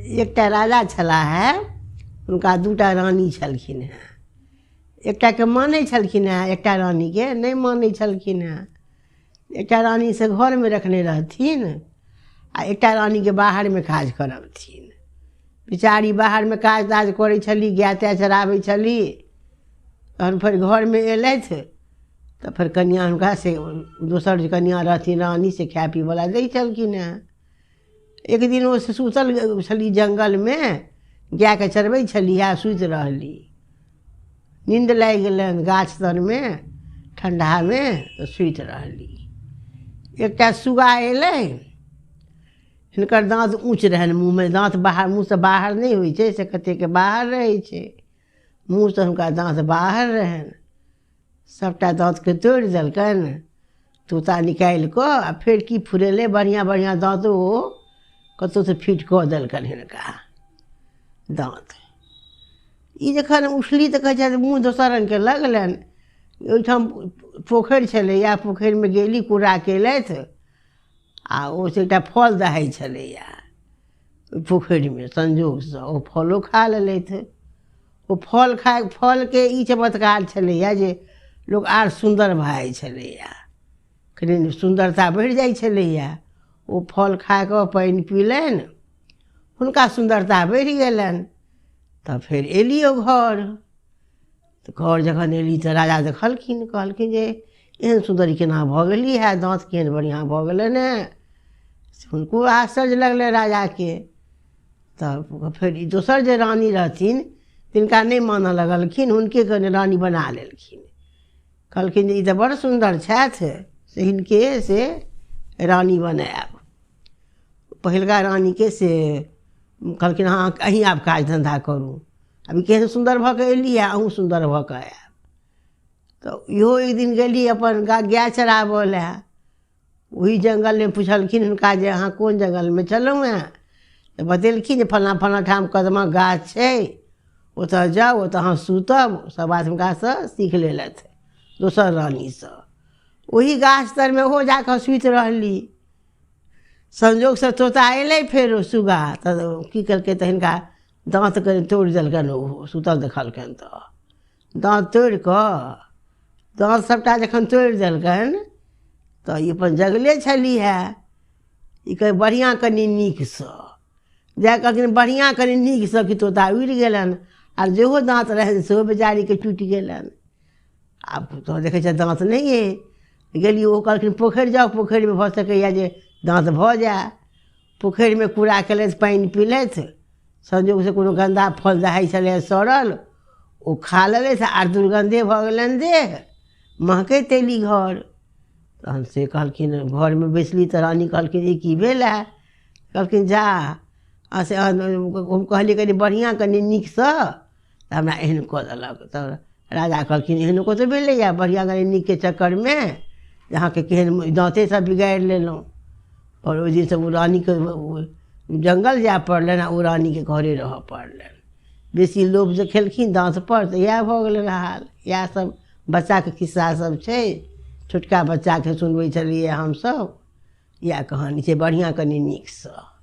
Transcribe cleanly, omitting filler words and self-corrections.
एकटा राजा छला है, उनका दूटा रानी छलखिन हैं। एकटा के मानै छलखिन हैं, एकटा रानी के नहीं मानै छलखिन हैं। एकटा रानी से घर में रखने रहथिन आ एकटा रानी के बाहर में काज करबथिन। बेचारी बाहर में काज ताज करै छली, गाय ताय चराबै छली। तहन फिर घर में एलथि तो फिर कनिया हुनका से दोसर जे कनिया रहथिन रानी से खाय पीवला दै छलखिन हैं। एक दिन वो सुतल छली जंगल में, गाय के चरबै छली आ सुति रहली। नींद लागि गेलनि गाछ तर में ठंडा में, तो सुति रहली। एकटा सुगा अयलै, हिनकर दाँत ऊँच रहनि, मुँह में दाँत बाहर, मुँह से बाहर नहीं होइ छै, से कतेक के बाहर रहै छै। मुँह से हुनका दाँत बाहर रहनि। सबटा दाँत के तोड़ि देलकनि, तोता निकालि कऽ आ फेर की फुरेलै बढ़िआँ बढ़िआँ दाँत ओ कतौ से फिट कऽ देलकनि हिनका दाँत। ई जखन उठली तऽ कहै छै मुँह दोसर रङ्गके लगलनि। ओहिठाम पोखरि छलैया, पोखरिमे गेली कूड़ा केलथि आ ओ से एकटा फल दहाइ छलैया ओहि पोखरिमे संजोगसँ, ओ फलो खा लेलथि। ओ फलके ई चमत्कार छलैया जे लोक आर सुन्दर भऽ जाइ छलैया, कनि सुन्दरता बढ़ि जाइ छलैया। ओ फल खा कऽ पानि पीलनि, हुनका सुन्दरता बढ़ि गेलनि। तब फेर एलियो घर। तऽ घर जखन एली तऽ राजा देखलखिन, कहलखिन जे एहन सुन्दर केना भऽ गेली है, दाँत केहन बढ़िआँ भऽ गेलनि हैं। हुनको आश्चर्य लगलै राजाके। तब फेर ई दोसर जे रानी रहथिन तिनका नहीं मानऽ लगलखिन, हुनके कनि रानी बना लेलखिन। कहलखिन जे ई तऽ बड़ सुन्दर छथि, से हिनके से रानी बनायब। पहिलका रानी के से कहलखिन हाँ अहीं आब काज धंधा करू, अभी केहन सुन्दर भऽ कऽ एली है, अहूँ सुन्दर भऽ कऽ आयब। तऽ इहो एक दिन गेली अपन गाय चराबऽ लए। वही जंगल में पुछलखिन हुनका जे अहाँ कोन जंगल में चललहुँ हैं, तऽ बतेलखिन जे फल्लाँ फल्लाँ ठाम कदमक गाछ छै, ओतऽ जाउ, ओतऽ अहाँ सुतब। सब बात हुनकासँ सीख लेलथि दोसर रानीसँ। ओही गाछ तरमे ओहो जाकऽ सुति रहली। संजोगसँ तोता अयलै फेरो सुगा, तऽ की केलकै तऽ हिनका दाँत कनि तोड़ि देलकनि। ओ सुतल देखलकनि तऽ दाँत तोड़ि कऽ, दाँत सबटा जखन तोड़ि देलकनि तऽ ई अपन जगले छली है। ई कहे बढ़िआँ कनि नीकसँ जा कहलखिन बढ़िआँ कनि नीकसँ कि तोता उड़ि गेलनि, आर जेहो दाँत रहनि सेहो बेचारीके टूटि गेलनि। आब तो देखै छै दाँत नहीं है। गेली ओ कहलखिन पोखरि जाउ, पोखरिमे भऽ सकैए जे दाँत भऽ जाए। पोखरिमे कूड़ा केलथि, पानि पीलथि। संजोगसँ कोनो गन्दा फल दहाइ छलै सड़ल, ओ खा लेलथि आर दुर्गन्धे भऽ गेलनि देह, महकैत अयली घर। तहन से कहलखिन घरमे बैसली तऽ रानी कहलखिन ई की भेल है। कहलखिन जा से हम कहलियै कनि बढ़िआँ कनि नीकसँ, तऽ हमरा एहन कऽ देलक। तऽ राजा कहलखिन एहनो कतऽ भेलैए, बढ़िआँ कनि नीकके चक्करमे जे अहाँके केहन दाँते सब बिगाड़ि लेलहुँ। और ओहि दिनसँ ओ रानीके जंगल जाय पड़लनि आ ओ रानीके घरे रहऽ पड़लनि। बेसी लोभ देखेलखिन दाँत पर तऽ इएह भऽ गेलनि हाल। इएह सब बच्चाके खिस्सा सब छै, छोटका बच्चाके सुनबै छलियै हमसब। इएह कहानी छै बढ़िआँ कनि नीकसँ।